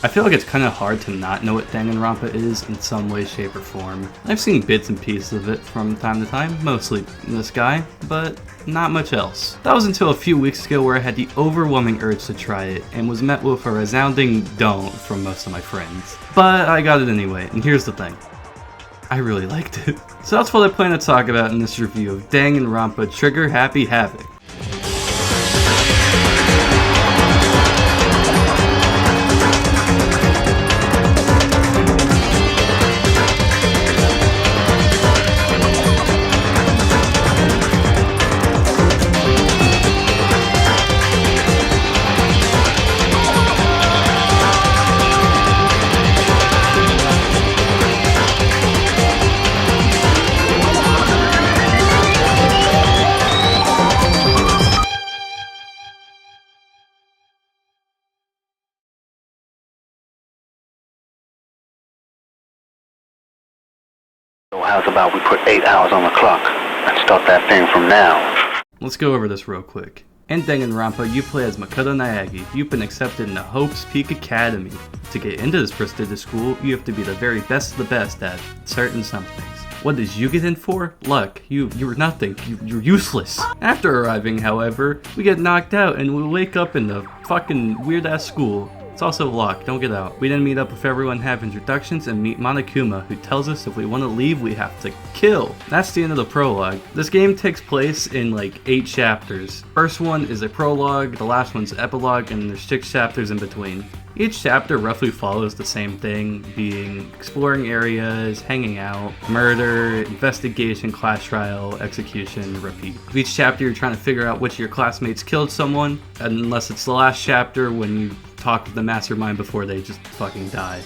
I feel like it's kind of hard to not know what Danganronpa is in some way, shape, or form. I've seen bits and pieces of it from time to time, mostly this guy, but not much else. That was until a few weeks ago where I had the overwhelming urge to try it, and was met with a resounding don't from most of my friends. But I got it anyway, and here's the thing. I really liked it. So that's what I plan to talk about in this review of Danganronpa Trigger Happy Havoc. How's about we put 8 hours on the clock and start that thing from now? Let's go over this real quick. In Danganronpa, you play as Makoto Naegi. You've been accepted in the Hope's Peak Academy. To get into this prestigious school, you have to be the very best of the best at certain somethings. What did you get in for? Luck. You were nothing. You're useless. After arriving, however, we get knocked out and we wake up in the fucking weird-ass school. It's also locked, don't get out. We then meet up with everyone, have introductions, and meet Monokuma, who tells us if we want to leave, we have to kill. That's the end of the prologue. This game takes place in like 8 chapters. First one is a prologue, the last one's an epilogue, and there's 6 chapters in between. Each chapter roughly follows the same thing, being exploring areas, hanging out, murder, investigation, class trial, execution, repeat. Each chapter you're trying to figure out which of your classmates killed someone, unless it's the last chapter when you talk to the mastermind before they just fucking die.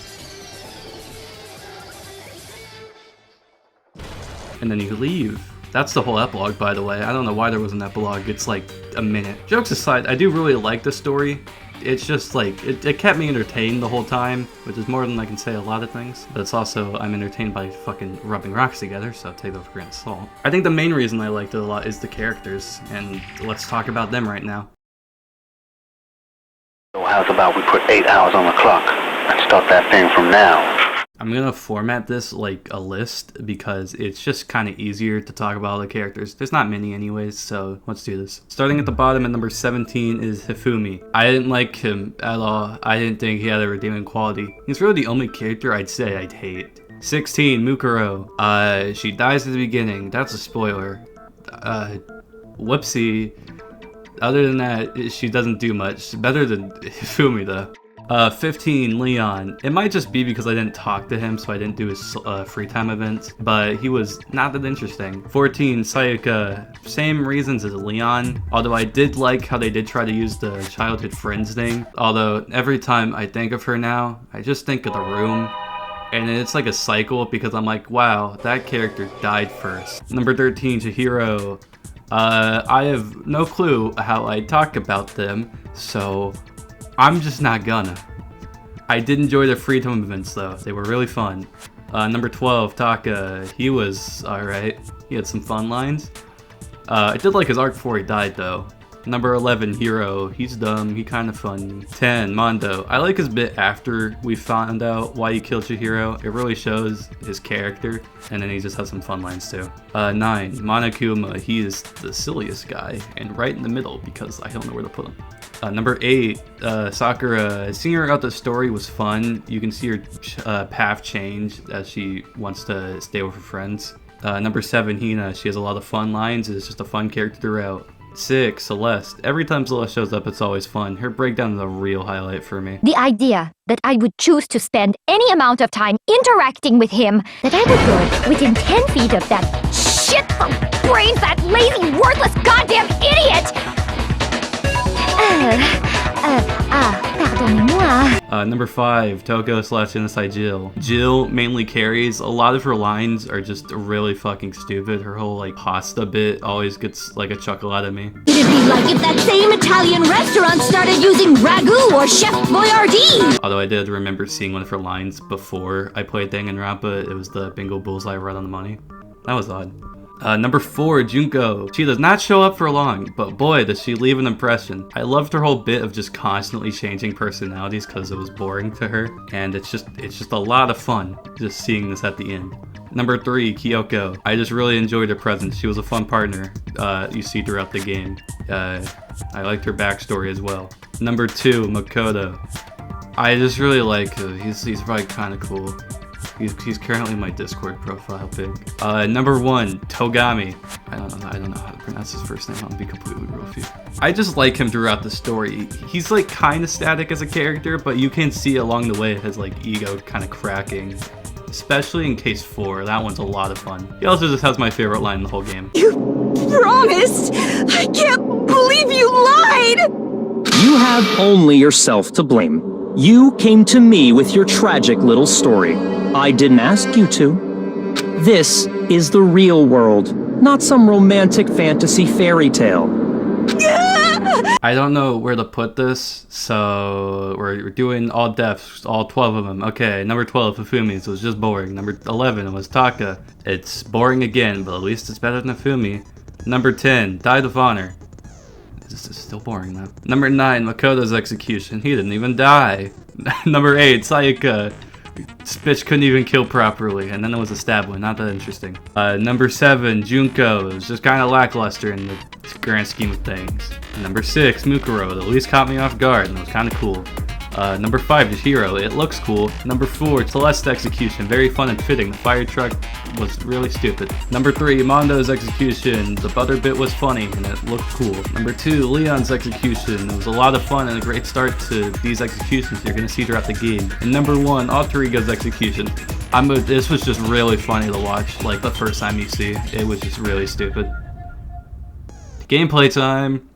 And then you leave. That's the whole epilogue, by the way. I don't know why there was an epilogue. It's like a minute. Jokes aside, I do really like the story. It's just like, it kept me entertained the whole time, which is more than I can say a lot of things. But it's also, I'm entertained by fucking rubbing rocks together, so take that with a grain of salt. I think the main reason I liked it a lot is the characters, and let's talk about them right now. So how's about we put 8 hours on the clock and start that thing from now? I'm gonna format this like a list because it's just kind of easier to talk about all the characters. There's not many anyways, so let's do this. Starting at the bottom at number 17 is Hifumi. I didn't like him at all. I didn't think he had a redeeming quality. He's really the only character I'd say I'd hate. 16, Mukuro. She dies at the beginning. That's a spoiler. Whoopsie. Other than that, she doesn't do much. Better than Hifumi though. 15, Leon. It might just be because I didn't talk to him, so I didn't do his free time events, but he was not that interesting. 14, Sayaka. Same reasons as Leon, although I did like how they did try to use the childhood friends thing. Although every time I think of her now, I just think of The Room. And it's like a cycle because I'm like, wow, that character died first. Number 13, Chihiro. I have no clue how I talk about them, so I'm just not gonna. I did enjoy their free time events though. They were really fun. Number 12, Taka. He was alright. He had some fun lines. I did like his arc before he died though. Number 11, Hiro. He's dumb. He kind of funny. 10, Mondo. I like his bit after we found out why he killed Chihiro. It really shows his character, and then he just has some fun lines too. 9, Monokuma. He is the silliest guy, and right in the middle because I don't know where to put him. Number 8, Sakura. Seeing her out the story was fun. You can see her path change as she wants to stay with her friends. Number 7, Hina. She has a lot of fun lines. It's just a fun character throughout. 6, Celeste. Every time Celeste shows up, it's always fun. Her breakdown is a real highlight for me. The idea that I would choose to spend any amount of time interacting with him, that I would go within 10 feet of that shit-brain fat, lazy, worthless, goddamn idiot! Pardonnez-moi. Number 5, Toko/Genocide Jill. Jill mainly carries. A lot of her lines are just really fucking stupid. Her whole like pasta bit always gets like a chuckle out of me. It'd be like if that same Italian restaurant started using ragu or Chef Boyardee! Although I did remember seeing one of her lines before I played Danganronpa. It was the bingo bullseye right on the money. That was odd. Number 4, Junko. She does not show up for long, but boy, does she leave an impression. I loved her whole bit of just constantly changing personalities because it was boring to her, and it's just a lot of fun just seeing this at the end. Number 3, Kyoko. I just really enjoyed her presence. She was a fun partner you see throughout the game. I liked her backstory as well. Number 2, Makoto. I just really like him. He's probably kind of cool. He's currently my Discord profile pic. Number 1, Togami. I don't know how to pronounce his first name. I'll be completely real with you. I just like him throughout the story. He's like kind of static as a character, but you can see along the way his like ego kind of cracking. Especially in case 4, that one's a lot of fun. He also just has my favorite line in the whole game. You promised! I can't believe you lied! You have only yourself to blame. You came to me with your tragic little story. I didn't ask you to. This is the real world, not some romantic fantasy fairy tale. I don't know where to put this, so we're doing all deaths, all 12 of them. Okay, number 12, Fufumi's was just boring. Number 11 was Taka. It's boring again, but at least it's better than Fumi. Number 10, Died of Honor. This is still boring though. Number 9, Makoto's execution. He didn't even die. Number 8, Sayaka. This bitch couldn't even kill properly, and then it was a stab one, not that interesting. Number 7, Junko. It was just kind of lackluster in the grand scheme of things. Number 6, Mukuro. It at least caught me off guard, and it was kind of cool. Number 5, Jihiro. It looks cool. Number 4, Celeste's execution. Very fun and fitting. The fire truck was really stupid. Number 3, Mondo's execution. The butter bit was funny, and it looked cool. Number 2, Leon's execution. It was a lot of fun and a great start to these executions you're going to see throughout the game. And number 1, Alter Ego's execution. This was just really funny to watch, like the first time you see. It was just really stupid. Gameplay time.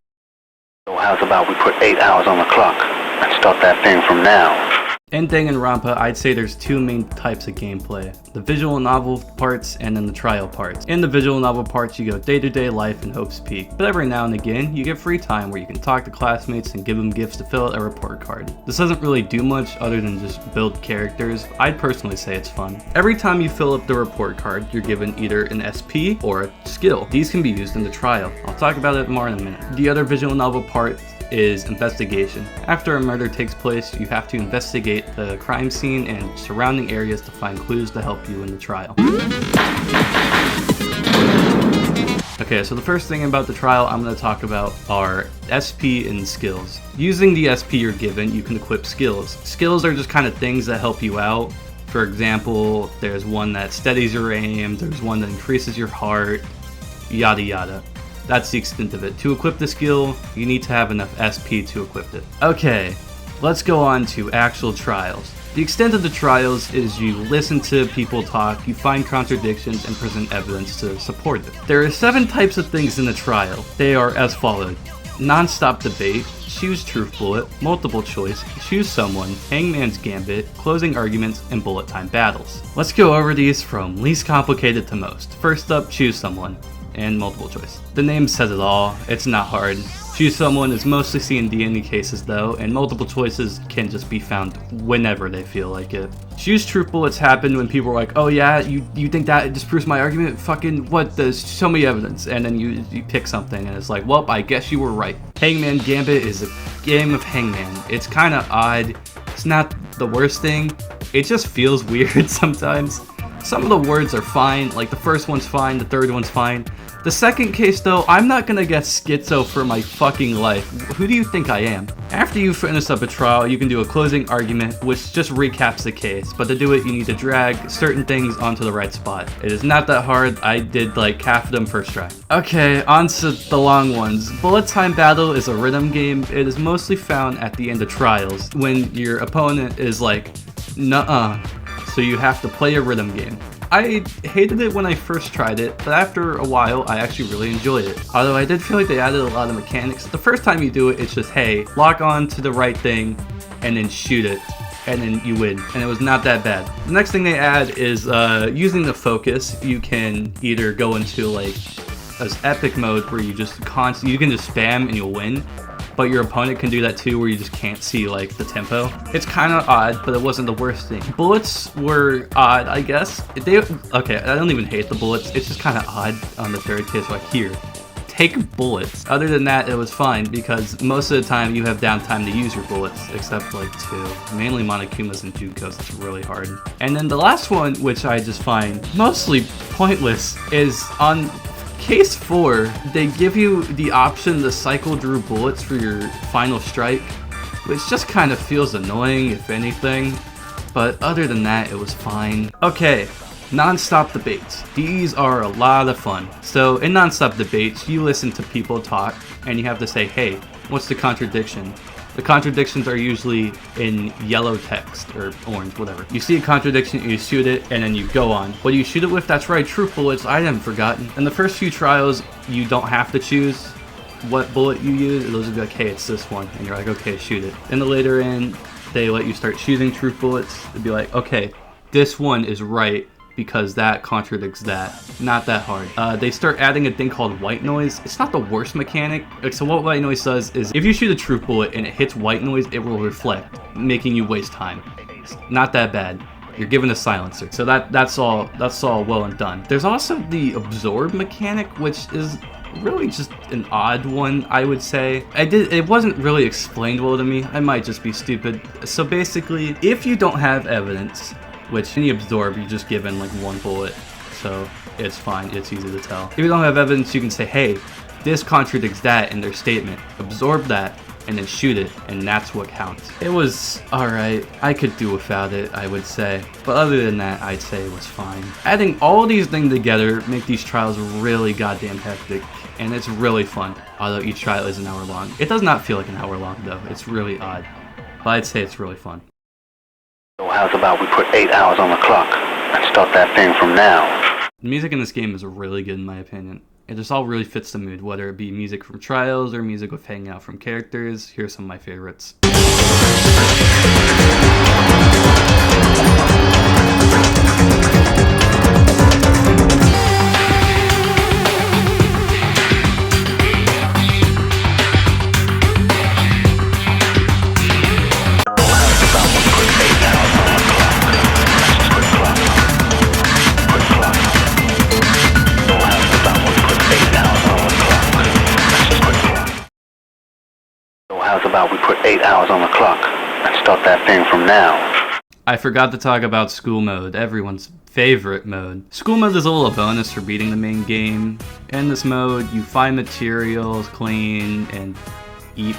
So how's about we put 8 hours on the clock and start that thing from now? In Danganronpa, I'd say there's 2 main types of gameplay. The visual novel parts and then the trial parts. In the visual novel parts, you go day-to-day life in Hope's Peak. But every now and again, you get free time where you can talk to classmates and give them gifts to fill out a report card. This doesn't really do much other than just build characters. I'd personally say it's fun. Every time you fill up the report card, you're given either an SP or a skill. These can be used in the trial. I'll talk about it more in a minute. The other visual novel part is investigation. After a murder takes place, you have to investigate the crime scene and surrounding areas to find clues to help you in the trial. Okay, so the first thing about the trial I'm going to talk about are SP and skills. Using the SP you're given, you can equip skills. Skills are just kind of things that help you out. For example, there's one that steadies your aim, there's one that increases your heart, yada yada. That's the extent of it. To equip the skill, you need to have enough SP to equip it. Okay, let's go on to actual trials. The extent of the trials is you listen to people talk, you find contradictions, and present evidence to support it. There are 7 types of things in the trial. They are as follows: non-stop debate, choose truth bullet, multiple choice, choose someone, hangman's gambit, closing arguments, and bullet time battles. Let's go over these from least complicated to most. First up, choose someone, and multiple choice. The name says it all, it's not hard. Choose someone is mostly seen in D&D cases though, and multiple choices can just be found whenever they feel like it. Choose truth bullets happen when people are like, oh yeah, you think that disproves my argument? Fucking what, show me evidence. And then you pick something and it's like, well, I guess you were right. Hangman Gambit is a game of Hangman. It's kind of odd. It's not the worst thing. It just feels weird sometimes. Some of the words are fine, like the first one's fine, the third one's fine. The second case though, I'm not gonna get schizo for my fucking life. Who do you think I am? After you finish up a trial, you can do a closing argument, which just recaps the case, but to do it you need to drag certain things onto the right spot. It is not that hard, I did like half of them first try. Okay, on to the long ones. Bullet Time Battle is a rhythm game. It is mostly found at the end of trials, when your opponent is like, nuh-uh. So you have to play a rhythm game. I hated it when I first tried it, but after a while I actually really enjoyed it. Although I did feel like they added a lot of mechanics. The first time you do it, it's just, hey, lock on to the right thing and then shoot it, and then you win. And it was not that bad. The next thing they add is using the focus. You can either go into like this epic mode where you can just spam and you'll win. but your opponent can do that too, where you just can't see like the tempo. It's kind of odd, but it wasn't the worst thing. Bullets were odd, I guess. Okay, I don't even hate the bullets. It's just kind of odd on the third case, like here. Take bullets. Other than that, it was fine because most of the time you have downtime to use your bullets, except like 2. Mainly Monokumas and Junkos, it's really hard. And then the last one, which I just find mostly pointless, is on case 4, they give you the option to cycle through bullets for your final strike, which just kind of feels annoying, if anything. But other than that, it was fine. Okay. Non-stop debates. These are a lot of fun. So in non-stop debates, you listen to people talk and you have to say, hey, what's the contradiction? The contradictions are usually in yellow text or orange, whatever. You see a contradiction, you shoot it, and then you go on. What do you shoot it with? That's right, truth bullets. I haven't forgotten. In the first few trials, you don't have to choose what bullet you use. It'll just be like, hey, it's this one. And you're like, okay, shoot it. In the later end, they let you start choosing truth bullets. They'd be like, okay, this one is right, because that contradicts that. Not that hard. They start adding a thing called white noise. It's not the worst mechanic. So what white noise does is if you shoot a truth bullet and it hits white noise, it will reflect, making you waste time. It's not that bad. You're given a silencer. So that's all well and done. There's also the absorb mechanic, which is really just an odd one, I would say. It wasn't really explained well to me. I might just be stupid. So basically, if you don't have evidence, which in the absorb, you're just given like 1 bullet, so it's fine, it's easy to tell. If you don't have evidence, you can say, hey, this contradicts that in their statement. Absorb that, and then shoot it, and that's what counts. It was alright. I could do without it, I would say. But other than that, I'd say it was fine. Adding all these things together make these trials really goddamn hectic, and it's really fun, although each trial is an hour long. It does not feel like an hour long, though. It's really odd. But I'd say it's really fun. So how's about we put 8 hours on the clock and start that thing from now? The music in this game is really good in my opinion. It just all really fits the mood, whether it be music from trials or music with hanging out from characters. Here's some of my favorites. How's about we put 8 hours on the clock and start that thing from now? I forgot to talk about school mode, everyone's favorite mode. School mode is a little bonus for beating the main game. In this mode, you find materials, clean, and eat.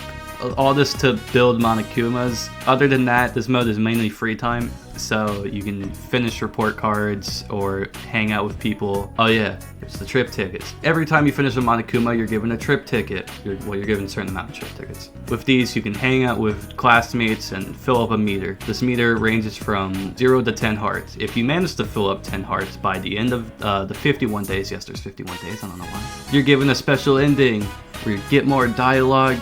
All this to build Monokumas. Other than that, this mode is mainly free time, so you can finish report cards or hang out with people. Oh yeah, there's the trip tickets. Every time you finish a Monokuma, you're given a trip ticket. You're given a certain amount of trip tickets. With these, you can hang out with classmates and fill up a meter. This meter ranges from 0 to 10 hearts. If you manage to fill up 10 hearts by the end of the 51 days, yes, there's 51 days, I don't know why, you're given a special ending where you get more dialogue.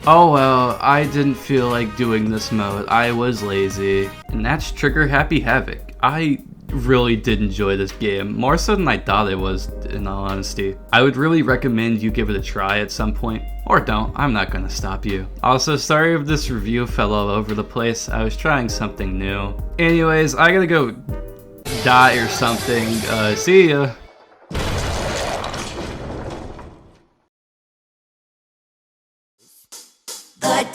Oh well, I didn't feel like doing this mode. I was lazy. And that's Trigger Happy Havoc. I really did enjoy this game, more so than I thought it was, in all honesty. I would really recommend you give it a try at some point, or don't, I'm not gonna stop you. Also, sorry if this review fell all over the place, I was trying something new. Anyways, I gotta go die or something, see ya. The